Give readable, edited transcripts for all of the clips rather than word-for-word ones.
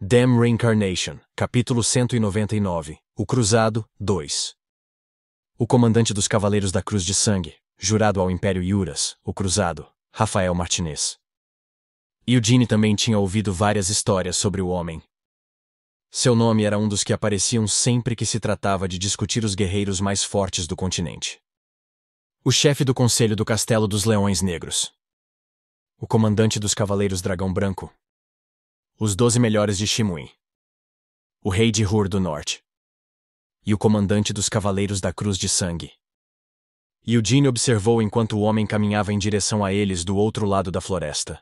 Damn Reincarnation, capítulo 199, O Cruzado, 2. O comandante dos Cavaleiros da Cruz de Sangue, jurado ao Império Juras, o Cruzado, Rafael Martinez. Eugene também tinha ouvido várias histórias sobre o homem. Seu nome era um dos que apareciam sempre que se tratava de discutir os guerreiros mais fortes do continente. O chefe do Conselho do Castelo dos Leões Negros. O comandante dos Cavaleiros Dragão Branco. Os 12 melhores de Shimuin. O rei de Hur do Norte. E o comandante dos Cavaleiros da Cruz de Sangue. Eugene observou enquanto o homem caminhava em direção a eles do outro lado da floresta.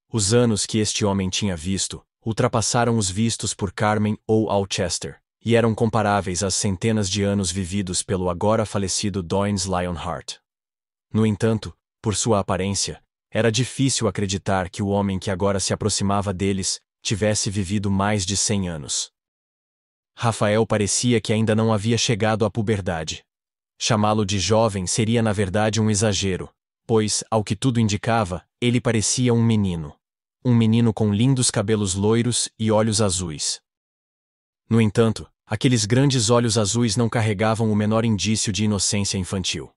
Os anos que este homem tinha visto ultrapassaram os vistos por Carmen ou Alcester, e eram comparáveis às centenas de anos vividos pelo agora falecido Doynes Lionheart. No entanto, por sua aparência, era difícil acreditar que o homem que agora se aproximava deles tivesse vivido mais de 100 anos. Rafael parecia que ainda não havia chegado à puberdade. Chamá-lo de jovem seria na verdade um exagero, pois, ao que tudo indicava, ele parecia um menino. Um menino com lindos cabelos loiros e olhos azuis. No entanto, aqueles grandes olhos azuis não carregavam o menor indício de inocência infantil.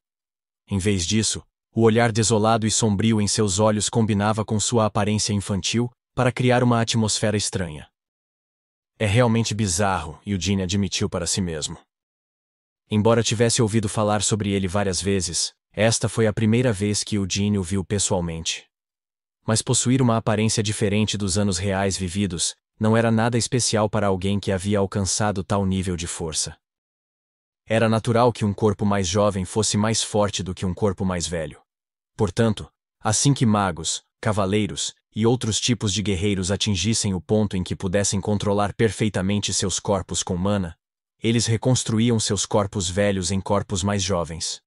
Em vez disso, o olhar desolado e sombrio em seus olhos combinava com sua aparência infantil para criar uma atmosfera estranha. É realmente bizarro, Eugene admitiu para si mesmo. Embora tivesse ouvido falar sobre ele várias vezes, esta foi a primeira vez que Eugene o viu pessoalmente. Mas possuir uma aparência diferente dos anos reais vividos não era nada especial para alguém que havia alcançado tal nível de força. Era natural que um corpo mais jovem fosse mais forte do que um corpo mais velho. Portanto, assim que magos, cavaleiros e outros tipos de guerreiros atingissem o ponto em que pudessem controlar perfeitamente seus corpos com mana, eles reconstruíam seus corpos velhos em corpos mais jovens.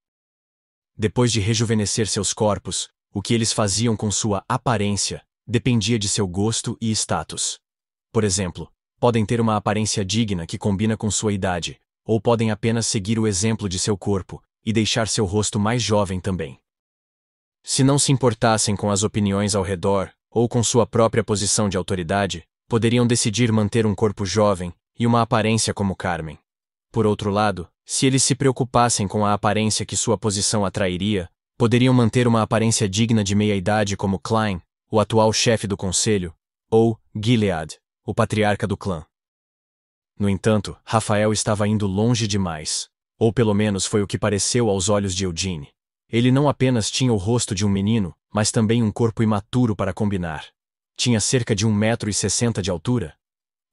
Depois de rejuvenescer seus corpos, o que eles faziam com sua aparência dependia de seu gosto e status. Por exemplo, podem ter uma aparência digna que combina com sua idade, ou podem apenas seguir o exemplo de seu corpo e deixar seu rosto mais jovem também. Se não se importassem com as opiniões ao redor, ou com sua própria posição de autoridade, poderiam decidir manter um corpo jovem e uma aparência como Carmen. Por outro lado, se eles se preocupassem com a aparência que sua posição atrairia, poderiam manter uma aparência digna de meia-idade como Klein, o atual chefe do conselho, ou Gilead, o patriarca do clã. No entanto, Rafael estava indo longe demais, ou pelo menos foi o que pareceu aos olhos de Eugene. Ele não apenas tinha o rosto de um menino, mas também um corpo imaturo para combinar. Tinha cerca de 1,60 m de altura.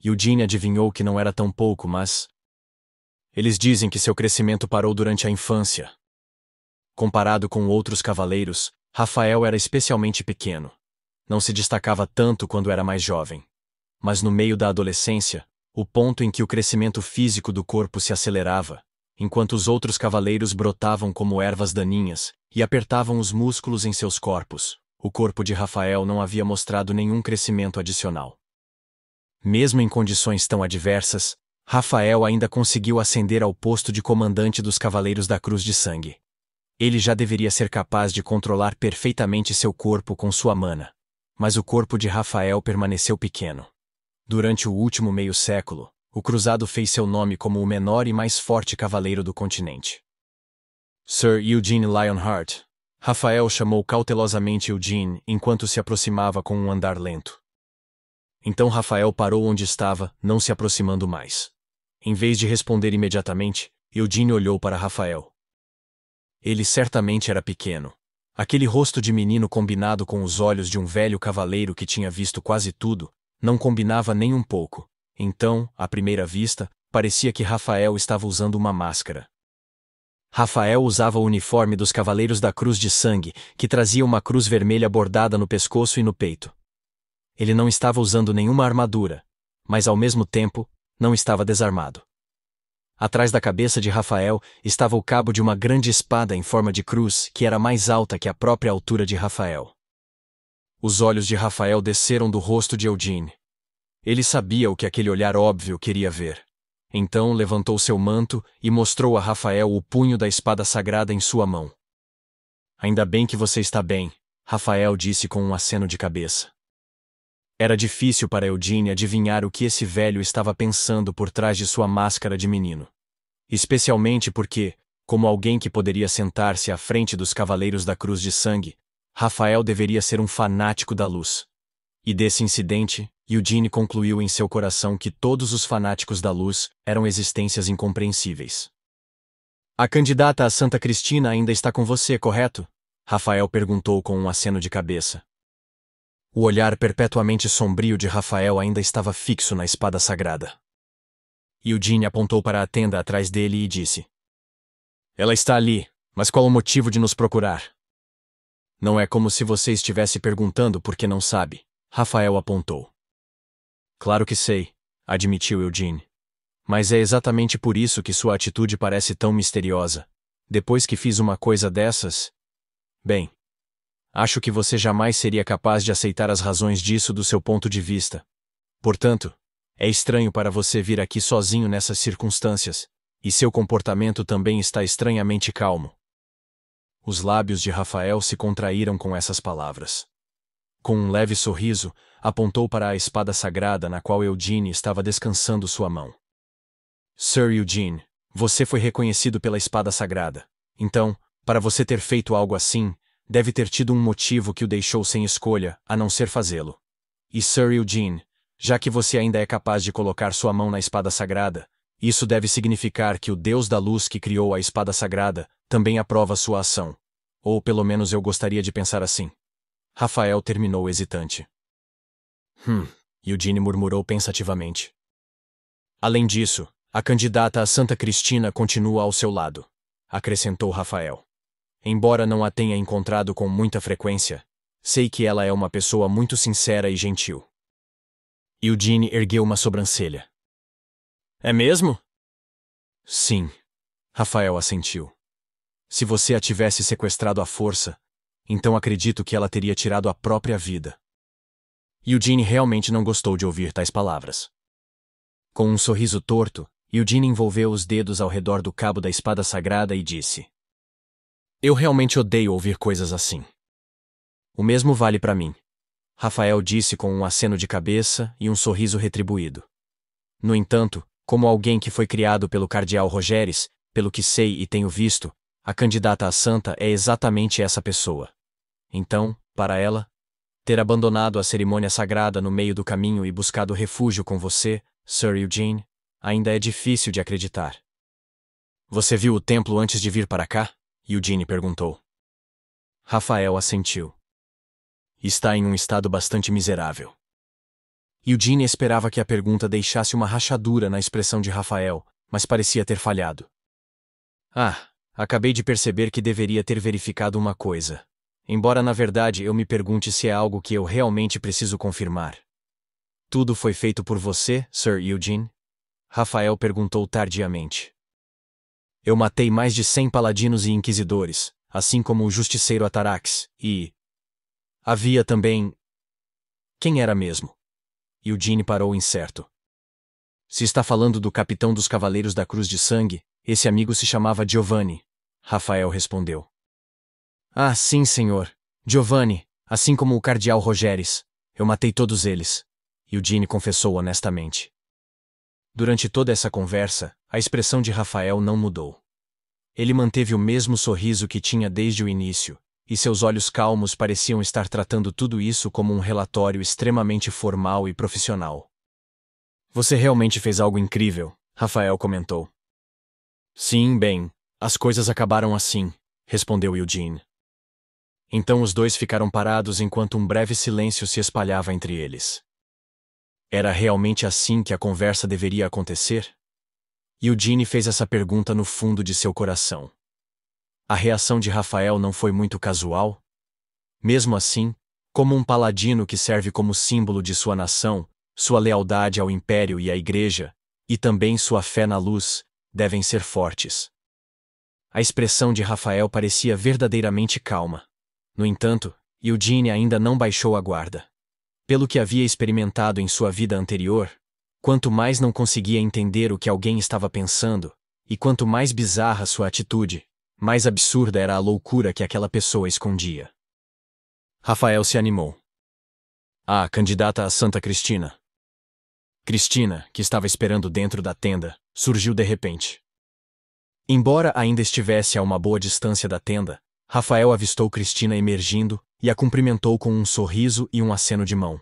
Eugene adivinhou que não era tão pouco, mas... Eles dizem que seu crescimento parou durante a infância. Comparado com outros cavaleiros, Rafael era especialmente pequeno. Não se destacava tanto quando era mais jovem. Mas no meio da adolescência, o ponto em que o crescimento físico do corpo se acelerava, enquanto os outros cavaleiros brotavam como ervas daninhas e apertavam os músculos em seus corpos, o corpo de Rafael não havia mostrado nenhum crescimento adicional. Mesmo em condições tão adversas, Rafael ainda conseguiu ascender ao posto de comandante dos Cavaleiros da Cruz de Sangue. Ele já deveria ser capaz de controlar perfeitamente seu corpo com sua mana. Mas o corpo de Rafael permaneceu pequeno. Durante o último meio século, o Cruzado fez seu nome como o menor e mais forte cavaleiro do continente. Sir Eugene Lionheart. Rafael chamou cautelosamente Eugene enquanto se aproximava com um andar lento. Então Rafael parou onde estava, não se aproximando mais. Em vez de responder imediatamente, Eugene olhou para Rafael. Ele certamente era pequeno. Aquele rosto de menino combinado com os olhos de um velho cavaleiro que tinha visto quase tudo, não combinava nem um pouco. Então, à primeira vista, parecia que Rafael estava usando uma máscara. Rafael usava o uniforme dos Cavaleiros da Cruz de Sangue, que trazia uma cruz vermelha bordada no pescoço e no peito. Ele não estava usando nenhuma armadura, mas ao mesmo tempo, não estava desarmado. Atrás da cabeça de Rafael estava o cabo de uma grande espada em forma de cruz que era mais alta que a própria altura de Rafael. Os olhos de Rafael desceram do rosto de Eugene. Ele sabia o que aquele olhar óbvio queria ver. Então levantou seu manto e mostrou a Rafael o punho da espada sagrada em sua mão. Ainda bem que você está bem, Rafael disse com um aceno de cabeça. Era difícil para Eugene adivinhar o que esse velho estava pensando por trás de sua máscara de menino. Especialmente porque, como alguém que poderia sentar-se à frente dos Cavaleiros da Cruz de Sangue, Rafael deveria ser um fanático da luz. E desse incidente, Eugene concluiu em seu coração que todos os fanáticos da luz eram existências incompreensíveis. A candidata a Santa Cristina ainda está com você, correto? Rafael perguntou com um aceno de cabeça. O olhar perpetuamente sombrio de Rafael ainda estava fixo na espada sagrada. Eugene apontou para a tenda atrás dele e disse: Ela está ali, mas qual o motivo de nos procurar? Não é como se você estivesse perguntando porque não sabe, Rafael apontou. Claro que sei, admitiu Eugene. Mas é exatamente por isso que sua atitude parece tão misteriosa. Depois que fiz uma coisa dessas... Bem, acho que você jamais seria capaz de aceitar as razões disso do seu ponto de vista. Portanto, é estranho para você vir aqui sozinho nessas circunstâncias, e seu comportamento também está estranhamente calmo. Os lábios de Rafael se contraíram com essas palavras. Com um leve sorriso, apontou para a espada sagrada na qual Eugene estava descansando sua mão. Sir Eugene, você foi reconhecido pela espada sagrada. Então, para você ter feito algo assim, deve ter tido um motivo que o deixou sem escolha, a não ser fazê-lo. E Sir Eugene, já que você ainda é capaz de colocar sua mão na espada sagrada, isso deve significar que o Deus da Luz que criou a espada sagrada também aprova sua ação. Ou pelo menos eu gostaria de pensar assim. Rafael terminou hesitante. Eugene murmurou pensativamente. Além disso, a candidata a Santa Cristina continua ao seu lado, acrescentou Rafael. Embora não a tenha encontrado com muita frequência, sei que ela é uma pessoa muito sincera e gentil. Eugene ergueu uma sobrancelha. É mesmo? Sim, Rafael assentiu. Se você a tivesse sequestrado à força, então acredito que ela teria tirado a própria vida. Eugene realmente não gostou de ouvir tais palavras. Com um sorriso torto, Eugene envolveu os dedos ao redor do cabo da espada sagrada e disse: Eu realmente odeio ouvir coisas assim. O mesmo vale para mim, Rafael disse com um aceno de cabeça e um sorriso retribuído. No entanto, como alguém que foi criado pelo cardeal Rogéris, pelo que sei e tenho visto, a candidata a santa é exatamente essa pessoa. Então, para ela, ter abandonado a cerimônia sagrada no meio do caminho e buscado refúgio com você, Sir Eugene, ainda é difícil de acreditar. Você viu o templo antes de vir para cá? Eugene perguntou. Rafael assentiu. Está em um estado bastante miserável. Eugene esperava que a pergunta deixasse uma rachadura na expressão de Rafael, mas parecia ter falhado. Acabei de perceber que deveria ter verificado uma coisa. Embora na verdade eu me pergunte se é algo que eu realmente preciso confirmar. Tudo foi feito por você, Sir Eugene? Rafael perguntou tardiamente. Eu matei mais de 100 paladinos e inquisidores, assim como o justiceiro Atarax, e... havia também... Quem era mesmo? Eugene parou incerto. Se está falando do capitão dos Cavaleiros da Cruz de Sangue, esse amigo se chamava Giovanni, Rafael respondeu. Sim, senhor. Giovanni, assim como o cardeal Rogéris. Eu matei todos eles, Eugene confessou honestamente. Durante toda essa conversa, a expressão de Rafael não mudou. Ele manteve o mesmo sorriso que tinha desde o início, e seus olhos calmos pareciam estar tratando tudo isso como um relatório extremamente formal e profissional. Você realmente fez algo incrível, Rafael comentou. Sim, bem, as coisas acabaram assim, respondeu Eugene. Então os dois ficaram parados enquanto um breve silêncio se espalhava entre eles. Era realmente assim que a conversa deveria acontecer? Eugene fez essa pergunta no fundo de seu coração. A reação de Rafael não foi muito casual? Mesmo assim, como um paladino que serve como símbolo de sua nação, sua lealdade ao império e à igreja, e também sua fé na luz, devem ser fortes. A expressão de Rafael parecia verdadeiramente calma. No entanto, Eugene ainda não baixou a guarda. Pelo que havia experimentado em sua vida anterior, quanto mais não conseguia entender o que alguém estava pensando, e quanto mais bizarra sua atitude, mais absurda era a loucura que aquela pessoa escondia. Rafael se animou. Ah, candidata a Santa Cristina. Cristina, que estava esperando dentro da tenda, surgiu de repente. Embora ainda estivesse a uma boa distância da tenda, Rafael avistou Cristina emergindo e a cumprimentou com um sorriso e um aceno de mão.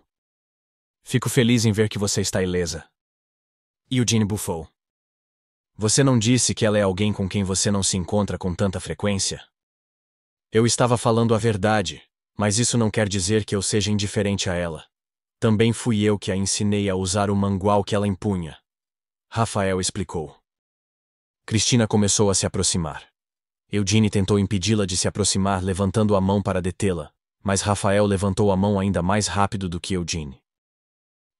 Fico feliz em ver que você está ilesa. Eugene bufou. Você não disse que ela é alguém com quem você não se encontra com tanta frequência? Eu estava falando a verdade, mas isso não quer dizer que eu seja indiferente a ela. Também fui eu que a ensinei a usar o mangual que ela empunha. Rafael explicou. Cristina começou a se aproximar. Eugene tentou impedi-la de se aproximar levantando a mão para detê-la, mas Rafael levantou a mão ainda mais rápido do que Eugene.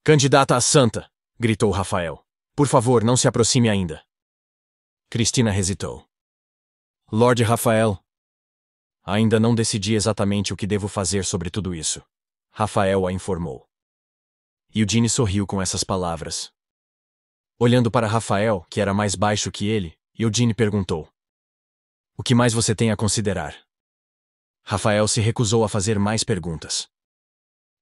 Candidata a santa! Gritou Rafael. Por favor, não se aproxime ainda. Cristina hesitou. Lord Rafael. Ainda não decidi exatamente o que devo fazer sobre tudo isso. Rafael a informou. Eugene sorriu com essas palavras. Olhando para Rafael, que era mais baixo que ele, Eugene perguntou. O que mais você tem a considerar? Rafael se recusou a fazer mais perguntas.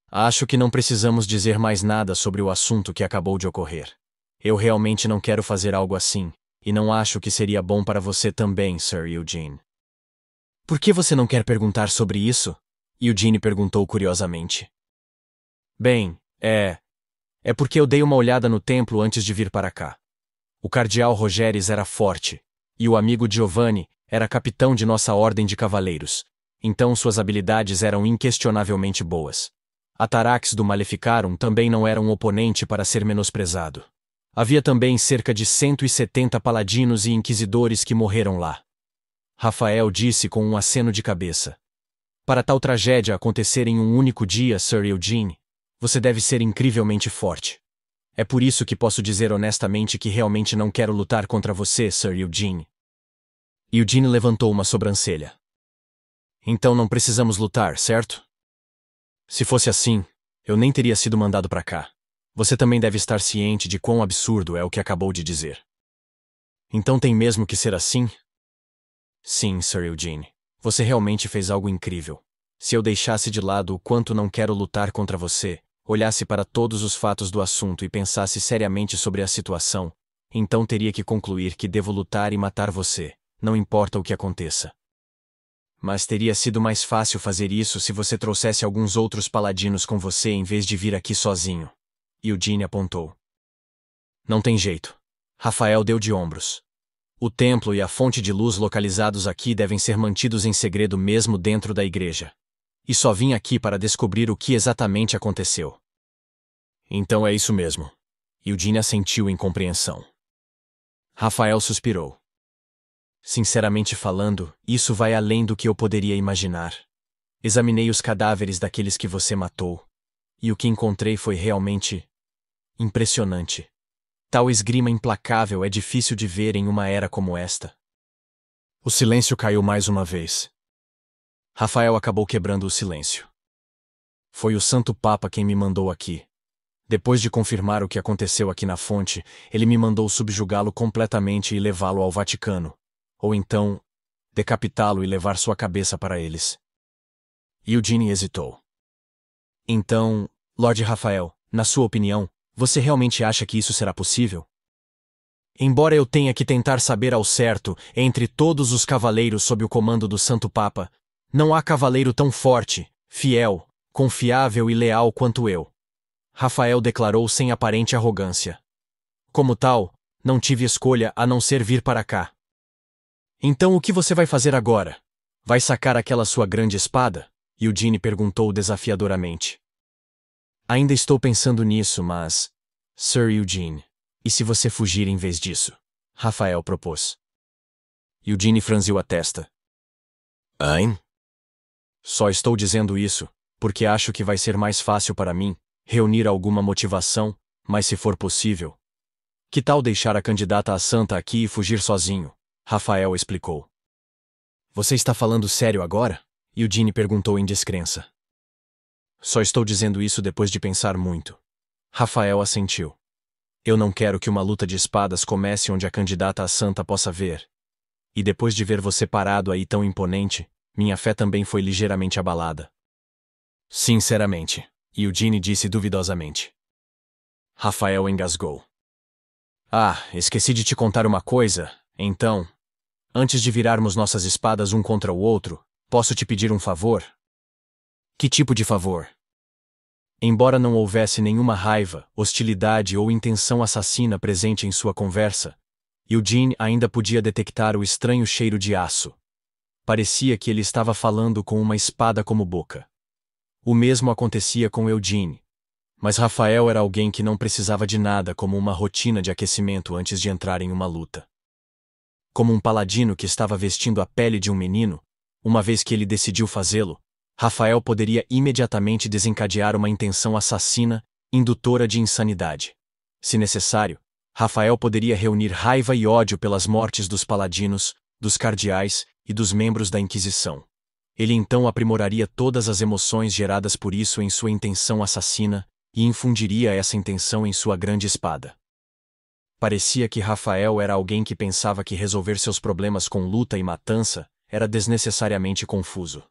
Acho que não precisamos dizer mais nada sobre o assunto que acabou de ocorrer. Eu realmente não quero fazer algo assim, e não acho que seria bom para você também, Sir Eugene. Por que você não quer perguntar sobre isso? Eugene perguntou curiosamente. Bem, é porque eu dei uma olhada no templo antes de vir para cá. O cardeal Rogéres era forte, e o amigo Giovanni era capitão de nossa ordem de cavaleiros, então suas habilidades eram inquestionavelmente boas. Atarax do Maleficarum também não era um oponente para ser menosprezado. Havia também cerca de 170 paladinos e inquisidores que morreram lá. Rafael disse com um aceno de cabeça. Para tal tragédia acontecer em um único dia, Sir Eugene, você deve ser incrivelmente forte. É por isso que posso dizer honestamente que realmente não quero lutar contra você, Sir Eugene. Eugene levantou uma sobrancelha. Então não precisamos lutar, certo? Se fosse assim, eu nem teria sido mandado para cá. Você também deve estar ciente de quão absurdo é o que acabou de dizer. Então tem mesmo que ser assim? Sim, Sir Eugene. Você realmente fez algo incrível. Se eu deixasse de lado o quanto não quero lutar contra você, olhasse para todos os fatos do assunto e pensasse seriamente sobre a situação, então teria que concluir que devo lutar e matar você, não importa o que aconteça. Mas teria sido mais fácil fazer isso se você trouxesse alguns outros paladinos com você em vez de vir aqui sozinho. Eugene apontou. Não tem jeito. Rafael deu de ombros. O templo e a fonte de luz localizados aqui devem ser mantidos em segredo mesmo dentro da igreja. E só vim aqui para descobrir o que exatamente aconteceu. Então é isso mesmo. Eugene assentiu em compreensão. Rafael suspirou. Sinceramente falando, isso vai além do que eu poderia imaginar. Examinei os cadáveres daqueles que você matou, e o que encontrei foi realmente impressionante. Tal esgrima implacável é difícil de ver em uma era como esta. O silêncio caiu mais uma vez. Rafael acabou quebrando o silêncio. Foi o Santo Papa quem me mandou aqui. Depois de confirmar o que aconteceu aqui na fonte, ele me mandou subjugá-lo completamente e levá-lo ao Vaticano. Ou então, decapitá-lo e levar sua cabeça para eles. Eugene hesitou. Então, Lord Rafael, na sua opinião, você realmente acha que isso será possível? Embora eu tenha que tentar saber ao certo, entre todos os cavaleiros sob o comando do Santo Papa, não há cavaleiro tão forte, fiel, confiável e leal quanto eu. Rafael declarou sem aparente arrogância. Como tal, não tive escolha a não ser vir para cá. Então o que você vai fazer agora? Vai sacar aquela sua grande espada? Eugene perguntou desafiadoramente. Ainda estou pensando nisso, mas... Sir Eugene, e se você fugir em vez disso? Rafael propôs. Eugene franziu a testa. Hein? Só estou dizendo isso, porque acho que vai ser mais fácil para mim reunir alguma motivação, mas se for possível. Que tal deixar a candidata a santa aqui e fugir sozinho? Rafael explicou. Você está falando sério agora? Eugene perguntou em descrença. Só estou dizendo isso depois de pensar muito. Rafael assentiu. Eu não quero que uma luta de espadas comece onde a candidata a santa possa ver. E depois de ver você parado aí tão imponente, minha fé também foi ligeiramente abalada. Sinceramente, Eugene disse duvidosamente. Rafael engasgou. Ah, esqueci de te contar uma coisa, então. Antes de virarmos nossas espadas um contra o outro, posso te pedir um favor? Que tipo de favor? Embora não houvesse nenhuma raiva, hostilidade ou intenção assassina presente em sua conversa, Eugene ainda podia detectar o estranho cheiro de aço. Parecia que ele estava falando com uma espada como boca. O mesmo acontecia com Eugene. Mas Rafael era alguém que não precisava de nada como uma rotina de aquecimento antes de entrar em uma luta. Como um paladino que estava vestindo a pele de um menino, uma vez que ele decidiu fazê-lo, Rafael poderia imediatamente desencadear uma intenção assassina, indutora de insanidade. Se necessário, Rafael poderia reunir raiva e ódio pelas mortes dos paladinos, dos cardeais e dos membros da Inquisição. Ele então aprimoraria todas as emoções geradas por isso em sua intenção assassina e infundiria essa intenção em sua grande espada. Parecia que Rafael era alguém que pensava que resolver seus problemas com luta e matança era desnecessariamente confuso.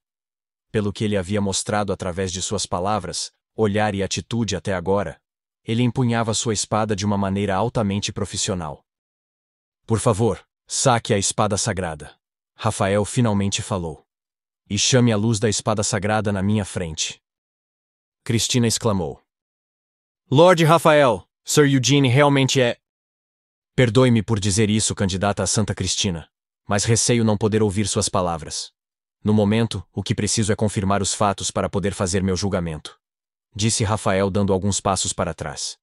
Pelo que ele havia mostrado através de suas palavras, olhar e atitude até agora, ele empunhava sua espada de uma maneira altamente profissional. Por favor, saque a espada sagrada. Rafael finalmente falou. E chame a luz da espada sagrada na minha frente. Cristina exclamou. Lord Rafael, Sir Eugene realmente é... Perdoe-me por dizer isso, candidata a Santa Cristina, mas receio não poder ouvir suas palavras. No momento, o que preciso é confirmar os fatos para poder fazer meu julgamento. Disse Rafael dando alguns passos para trás.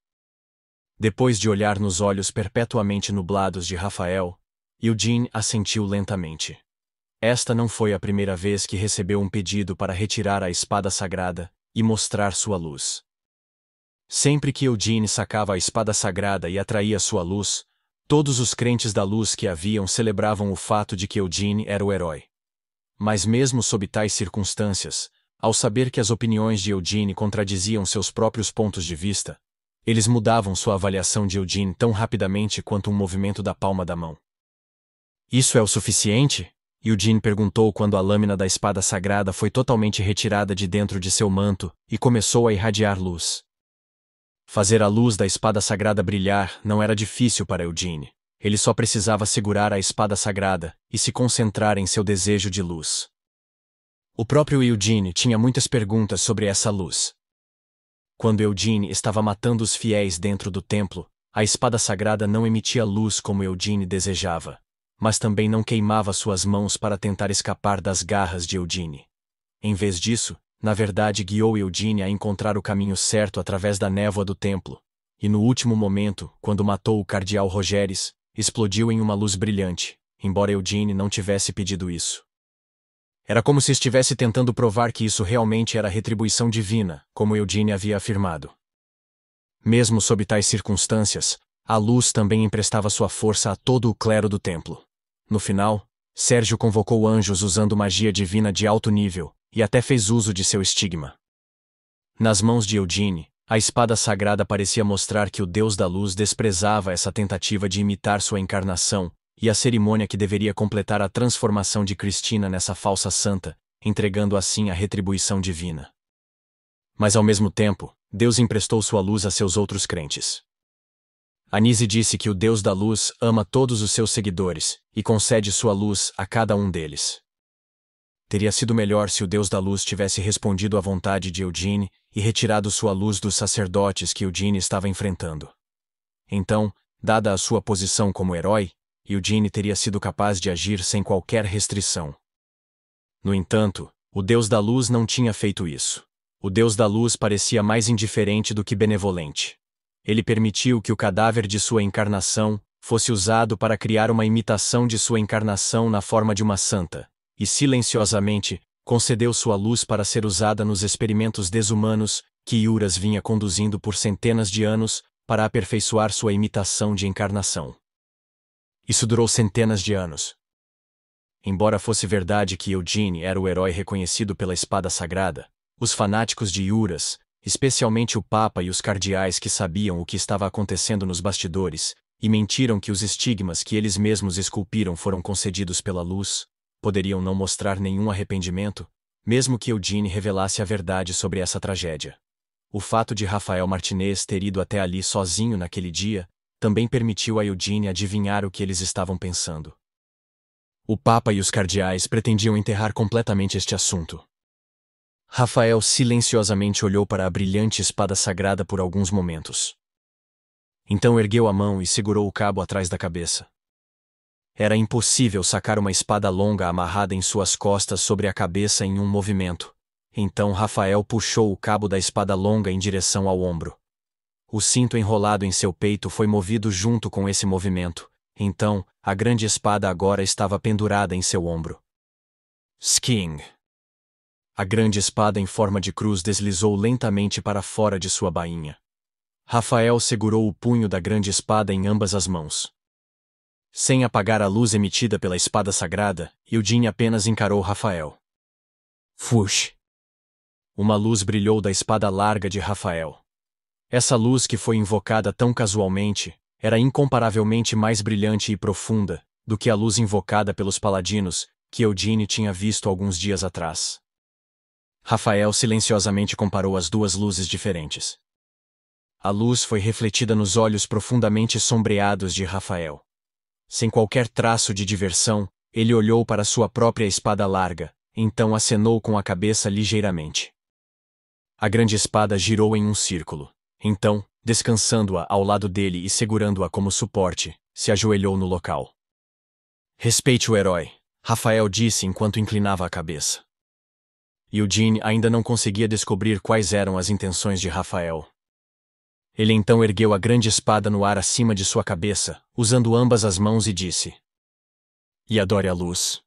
Depois de olhar nos olhos perpetuamente nublados de Rafael, Eugene assentiu lentamente. Esta não foi a primeira vez que recebeu um pedido para retirar a espada sagrada e mostrar sua luz. Sempre que Eugene sacava a espada sagrada e atraía sua luz, todos os crentes da luz que haviam celebravam o fato de que Eugene era o herói. Mas mesmo sob tais circunstâncias, ao saber que as opiniões de Eugene contradiziam seus próprios pontos de vista, eles mudavam sua avaliação de Eugene tão rapidamente quanto um movimento da palma da mão. Isso é o suficiente? Eugene perguntou quando a lâmina da espada sagrada foi totalmente retirada de dentro de seu manto e começou a irradiar luz. Fazer a luz da espada sagrada brilhar não era difícil para Eugene. Ele só precisava segurar a espada sagrada e se concentrar em seu desejo de luz. O próprio Eugene tinha muitas perguntas sobre essa luz. Quando Eugene estava matando os fiéis dentro do templo, a espada sagrada não emitia luz como Eugene desejava, mas também não queimava suas mãos para tentar escapar das garras de Eugene. Em vez disso, na verdade guiou Eugene a encontrar o caminho certo através da névoa do templo, e no último momento, quando matou o cardeal Rogéres, explodiu em uma luz brilhante, embora Eugene não tivesse pedido isso. Era como se estivesse tentando provar que isso realmente era retribuição divina, como Eugene havia afirmado. Mesmo sob tais circunstâncias, a luz também emprestava sua força a todo o clero do templo. No final, Sérgio convocou anjos usando magia divina de alto nível, e até fez uso de seu estigma. Nas mãos de Eugene, a espada sagrada parecia mostrar que o Deus da Luz desprezava essa tentativa de imitar sua encarnação e a cerimônia que deveria completar a transformação de Cristina nessa falsa santa, entregando assim a retribuição divina. Mas ao mesmo tempo, Deus emprestou sua luz a seus outros crentes. Anise disse que o Deus da Luz ama todos os seus seguidores e concede sua luz a cada um deles. Teria sido melhor se o Deus da Luz tivesse respondido à vontade de Eugene e retirado sua luz dos sacerdotes que Eugene estava enfrentando. Então, dada a sua posição como herói, Eugene teria sido capaz de agir sem qualquer restrição. No entanto, o Deus da Luz não tinha feito isso. O Deus da Luz parecia mais indiferente do que benevolente. Ele permitiu que o cadáver de sua encarnação fosse usado para criar uma imitação de sua encarnação na forma de uma santa, e silenciosamente concedeu sua luz para ser usada nos experimentos desumanos que Iuras vinha conduzindo por centenas de anos para aperfeiçoar sua imitação de encarnação. Isso durou centenas de anos. Embora fosse verdade que Eugene era o herói reconhecido pela espada sagrada, os fanáticos de Iuras, especialmente o Papa e os cardeais que sabiam o que estava acontecendo nos bastidores, e mentiram que os estigmas que eles mesmos esculpiram foram concedidos pela luz, poderiam não mostrar nenhum arrependimento, mesmo que Eugene revelasse a verdade sobre essa tragédia. O fato de Rafael Martinez ter ido até ali sozinho naquele dia também permitiu a Eugene adivinhar o que eles estavam pensando. O Papa e os cardeais pretendiam enterrar completamente este assunto. Rafael silenciosamente olhou para a brilhante espada sagrada por alguns momentos. Então ergueu a mão e segurou o cabo atrás da cabeça. Era impossível sacar uma espada longa amarrada em suas costas sobre a cabeça em um movimento. Então Rafael puxou o cabo da espada longa em direção ao ombro. O cinto enrolado em seu peito foi movido junto com esse movimento. Então, a grande espada agora estava pendurada em seu ombro. Sking. A grande espada em forma de cruz deslizou lentamente para fora de sua bainha. Rafael segurou o punho da grande espada em ambas as mãos. Sem apagar a luz emitida pela espada sagrada, Eugene apenas encarou Rafael. Fush! Uma luz brilhou da espada larga de Rafael. Essa luz que foi invocada tão casualmente era incomparavelmente mais brilhante e profunda do que a luz invocada pelos paladinos que Eugene tinha visto alguns dias atrás. Rafael silenciosamente comparou as duas luzes diferentes. A luz foi refletida nos olhos profundamente sombreados de Rafael. Sem qualquer traço de diversão, ele olhou para sua própria espada larga, então acenou com a cabeça ligeiramente. A grande espada girou em um círculo. Então, descansando-a ao lado dele e segurando-a como suporte, se ajoelhou no local. Respeite o herói, Rafael disse enquanto inclinava a cabeça. Eugene ainda não conseguia descobrir quais eram as intenções de Rafael. Ele então ergueu a grande espada no ar acima de sua cabeça, usando ambas as mãos e disse: E adore a luz.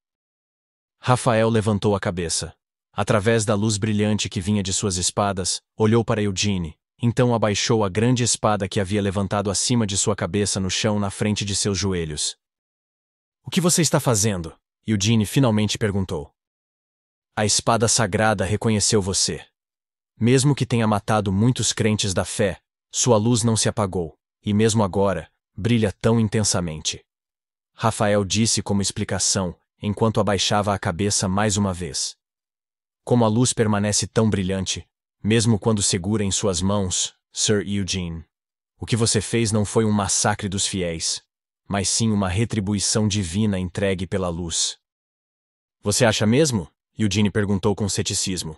Rafael levantou a cabeça. Através da luz brilhante que vinha de suas espadas, olhou para Eugene, então abaixou a grande espada que havia levantado acima de sua cabeça no chão na frente de seus joelhos. O que você está fazendo? Eugene finalmente perguntou. A espada sagrada reconheceu você. Mesmo que tenha matado muitos crentes da fé, sua luz não se apagou, e mesmo agora, brilha tão intensamente. Rafael disse como explicação, enquanto abaixava a cabeça mais uma vez. Como a luz permanece tão brilhante, mesmo quando segura em suas mãos, Sir Eugene. O que você fez não foi um massacre dos fiéis, mas sim uma retribuição divina entregue pela luz. Você acha mesmo? Eugene perguntou com ceticismo.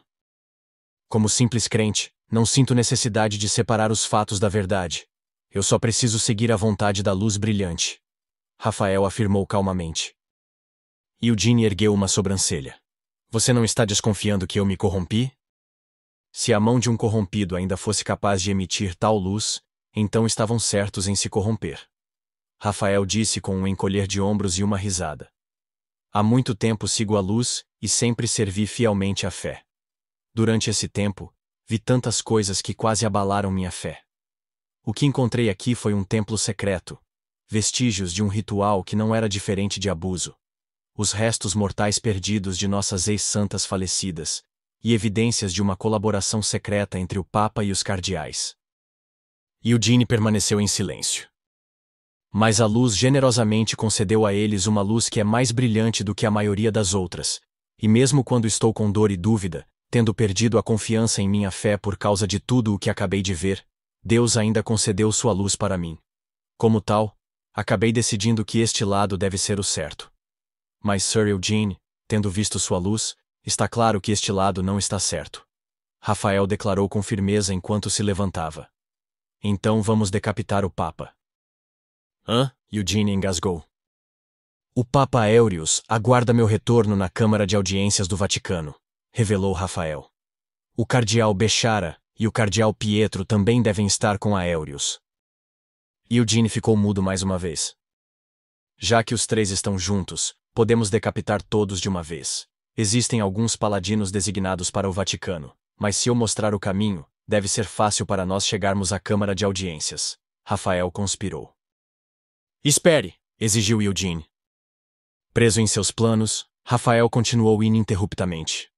Como simples crente, não sinto necessidade de separar os fatos da verdade. Eu só preciso seguir a vontade da luz brilhante. Rafael afirmou calmamente. Eugene ergueu uma sobrancelha. Você não está desconfiando que eu me corrompi? Se a mão de um corrompido ainda fosse capaz de emitir tal luz, então estavam certos em se corromper. Rafael disse com um encolher de ombros e uma risada. Há muito tempo sigo a luz e sempre servi fielmente à fé. Durante esse tempo, vi tantas coisas que quase abalaram minha fé. O que encontrei aqui foi um templo secreto, vestígios de um ritual que não era diferente de abuso, os restos mortais perdidos de nossas ex-santas falecidas, e evidências de uma colaboração secreta entre o Papa e os cardeais. Eugene permaneceu em silêncio. Mas a luz generosamente concedeu a eles uma luz que é mais brilhante do que a maioria das outras, e mesmo quando estou com dor e dúvida, tendo perdido a confiança em minha fé por causa de tudo o que acabei de ver, Deus ainda concedeu sua luz para mim. Como tal, acabei decidindo que este lado deve ser o certo. Mas Sir Eugene, tendo visto sua luz, está claro que este lado não está certo. Rafael declarou com firmeza enquanto se levantava. Então vamos decapitar o Papa. Hã? Eugene engasgou. O Papa Aéreos aguarda meu retorno na Câmara de Audiências do Vaticano, revelou Rafael. O cardeal Bechara e o cardeal Pietro também devem estar com Aéreos. Eugene ficou mudo mais uma vez. Já que os três estão juntos, podemos decapitar todos de uma vez. Existem alguns paladinos designados para o Vaticano, mas se eu mostrar o caminho, deve ser fácil para nós chegarmos à Câmara de Audiências. Rafael conspirou. Espere, exigiu Eugene. Preso em seus planos, Rafael continuou ininterruptamente.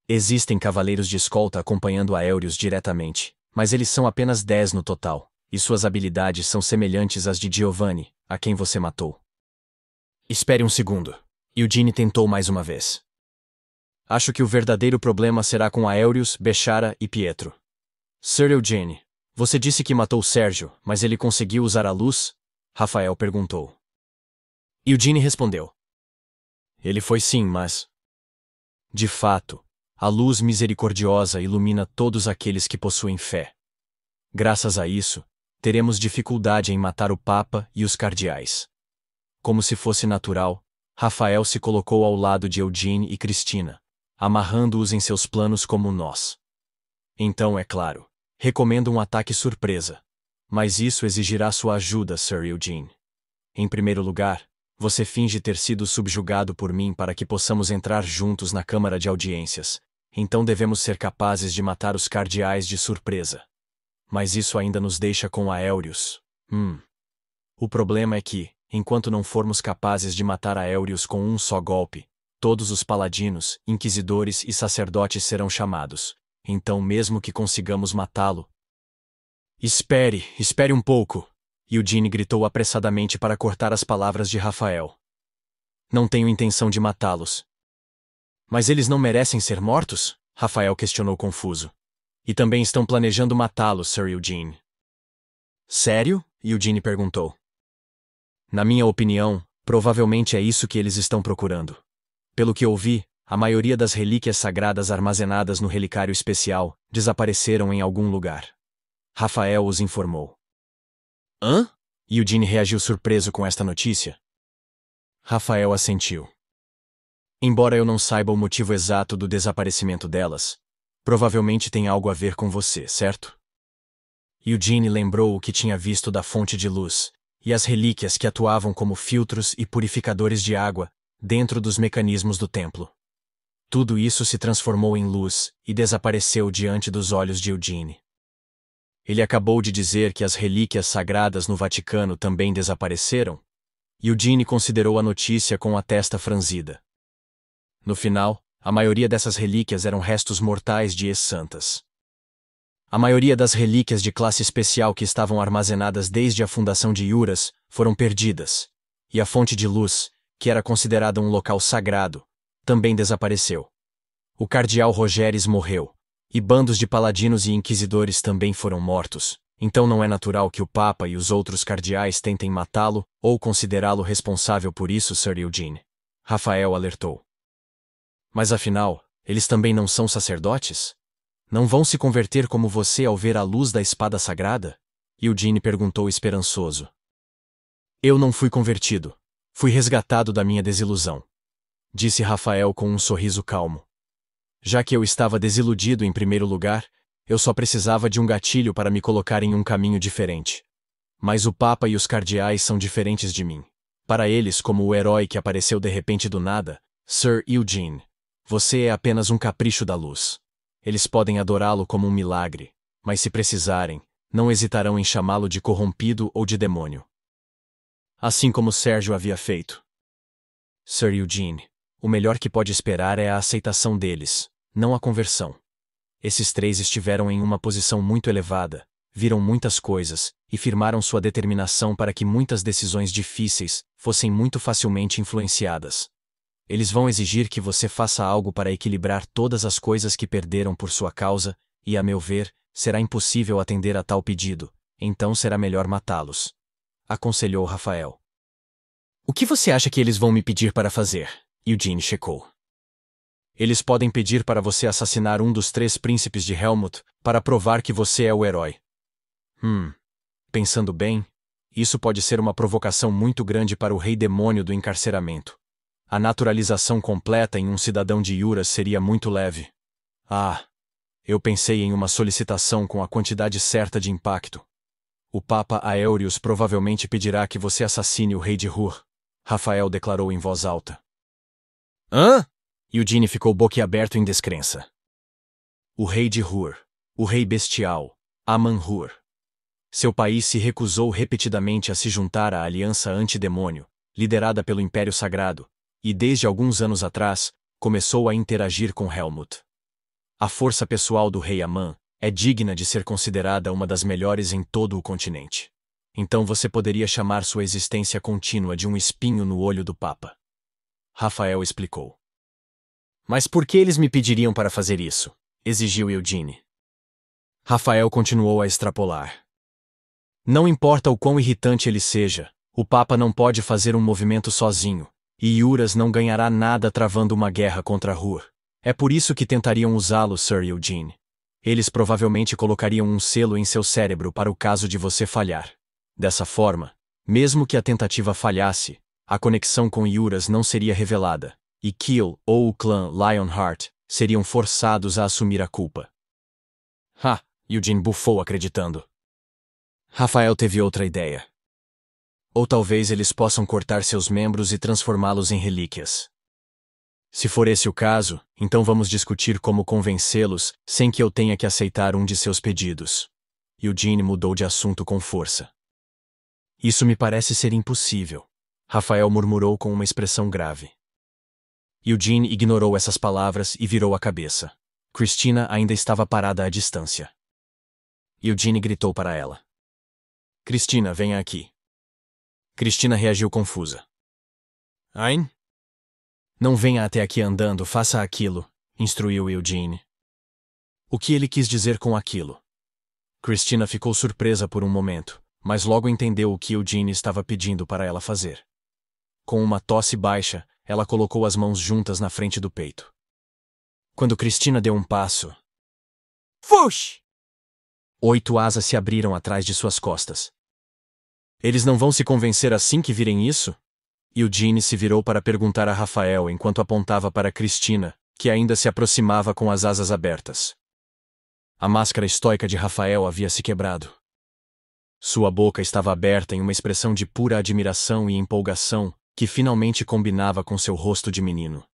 Existem cavaleiros de escolta acompanhando Aéreos diretamente, mas eles são apenas 10 no total, e suas habilidades são semelhantes às de Giovanni, a quem você matou. Espere um segundo. Eugene tentou mais uma vez. Acho que o verdadeiro problema será com Aéreos, Bechara e Pietro. Sir Eugene, você disse que matou Sérgio, mas ele conseguiu usar a luz? Rafael perguntou. Eugene respondeu. Ele foi sim, mas... De fato, a luz misericordiosa ilumina todos aqueles que possuem fé. Graças a isso, teremos dificuldade em matar o Papa e os cardeais. Como se fosse natural, Rafael se colocou ao lado de Eugene e Cristina, amarrando-os em seus planos como nós. Então, é claro, recomendo um ataque surpresa. Mas isso exigirá sua ajuda, Sir Eugene. Em primeiro lugar, você finge ter sido subjugado por mim para que possamos entrar juntos na Câmara de Audiências. Então devemos ser capazes de matar os cardeais de surpresa. Mas isso ainda nos deixa com Aéreos. O problema é que, enquanto não formos capazes de matar Aéreos com um só golpe, todos os paladinos, inquisidores e sacerdotes serão chamados. Então, mesmo que consigamos matá-lo... Espere um pouco! Eugene gritou apressadamente para cortar as palavras de Rafael. Não tenho intenção de matá-los. Mas eles não merecem ser mortos? Rafael questionou confuso. E também estão planejando matá-los, Sir Eugene. Sério? Eugene perguntou. Na minha opinião, provavelmente é isso que eles estão procurando. Pelo que ouvi, a maioria das relíquias sagradas armazenadas no relicário especial desapareceram em algum lugar. Rafael os informou. Hã? Eugene reagiu surpreso com esta notícia. Rafael assentiu. Embora eu não saiba o motivo exato do desaparecimento delas, provavelmente tem algo a ver com você, certo? Eugene lembrou o que tinha visto da fonte de luz e as relíquias que atuavam como filtros e purificadores de água dentro dos mecanismos do templo. Tudo isso se transformou em luz e desapareceu diante dos olhos de Eugene. Ele acabou de dizer que as relíquias sagradas no Vaticano também desapareceram? Eugene considerou a notícia com a testa franzida. No final, a maioria dessas relíquias eram restos mortais de ex-santas. A maioria das relíquias de classe especial que estavam armazenadas desde a fundação de Iuras foram perdidas, e a fonte de luz, que era considerada um local sagrado, também desapareceu. O cardeal Rogéries morreu, e bandos de paladinos e inquisidores também foram mortos, então não é natural que o Papa e os outros cardeais tentem matá-lo ou considerá-lo responsável por isso, Sir Eugene. Rafael alertou. Mas afinal, eles também não são sacerdotes? Não vão se converter como você ao ver a luz da espada sagrada? Eugene perguntou esperançoso. Eu não fui convertido. Fui resgatado da minha desilusão, disse Rafael com um sorriso calmo. Já que eu estava desiludido em primeiro lugar, eu só precisava de um gatilho para me colocar em um caminho diferente. Mas o Papa e os cardeais são diferentes de mim. Para eles, como o herói que apareceu de repente do nada, Sir Eugene, você é apenas um capricho da luz. Eles podem adorá-lo como um milagre, mas se precisarem, não hesitarão em chamá-lo de corrompido ou de demônio. Assim como Sérgio havia feito. Sir Eugene, o melhor que pode esperar é a aceitação deles, não a conversão. Esses três estiveram em uma posição muito elevada, viram muitas coisas e firmaram sua determinação para que muitas decisões difíceis fossem muito facilmente influenciadas. Eles vão exigir que você faça algo para equilibrar todas as coisas que perderam por sua causa, e, a meu ver, será impossível atender a tal pedido, então será melhor matá-los. Aconselhou Rafael. O que você acha que eles vão me pedir para fazer? Eugene checou. Eles podem pedir para você assassinar um dos 3 príncipes de Helmut para provar que você é o herói. Pensando bem, isso pode ser uma provocação muito grande para o rei demônio do encarceramento. A naturalização completa em um cidadão de Iuras seria muito leve. Eu pensei em uma solicitação com a quantidade certa de impacto. O Papa Aéreos provavelmente pedirá que você assassine o rei de Ruhr, Rafael declarou em voz alta. Hã? Eugene ficou boquiaberto em descrença. O rei de Ruhr, o rei bestial, Aman-Hur. Seu país se recusou repetidamente a se juntar à aliança antidemônio, liderada pelo Império Sagrado, e desde alguns anos atrás, começou a interagir com Helmut. A força pessoal do rei Aman é digna de ser considerada uma das melhores em todo o continente. Então você poderia chamar sua existência contínua de um espinho no olho do Papa. Rafael explicou. Mas por que eles me pediriam para fazer isso? Exigiu Eugene. Rafael continuou a extrapolar. Não importa o quão irritante ele seja, o Papa não pode fazer um movimento sozinho, e Yuras não ganhará nada travando uma guerra contra Ruhr. É por isso que tentariam usá-lo, Sir Eugene. Eles provavelmente colocariam um selo em seu cérebro para o caso de você falhar. Dessa forma, mesmo que a tentativa falhasse, a conexão com Yuras não seria revelada, e Kiel ou o clã Lionheart seriam forçados a assumir a culpa. Eugene bufou acreditando. Rafael teve outra ideia. Ou talvez eles possam cortar seus membros e transformá-los em relíquias. Se for esse o caso, então vamos discutir como convencê-los sem que eu tenha que aceitar um de seus pedidos. Eugene mudou de assunto com força. Isso me parece ser impossível, Rafael murmurou com uma expressão grave. Eugene ignorou essas palavras e virou a cabeça. Christina ainda estava parada à distância. Eugene gritou para ela. Christina, venha aqui. Christina reagiu confusa. Hein? Não venha até aqui andando, faça aquilo, instruiu Eugene. O que ele quis dizer com aquilo? Christina ficou surpresa por um momento, mas logo entendeu o que Eugene estava pedindo para ela fazer. Com uma tosse baixa, ela colocou as mãos juntas na frente do peito. Quando Christina deu um passo... Fush! 8 asas se abriram atrás de suas costas. Eles não vão se convencer assim que virem isso? Eugene se virou para perguntar a Rafael enquanto apontava para Christina, que ainda se aproximava com as asas abertas. A máscara estoica de Rafael havia se quebrado. Sua boca estava aberta em uma expressão de pura admiração e empolgação, que finalmente combinava com seu rosto de menino.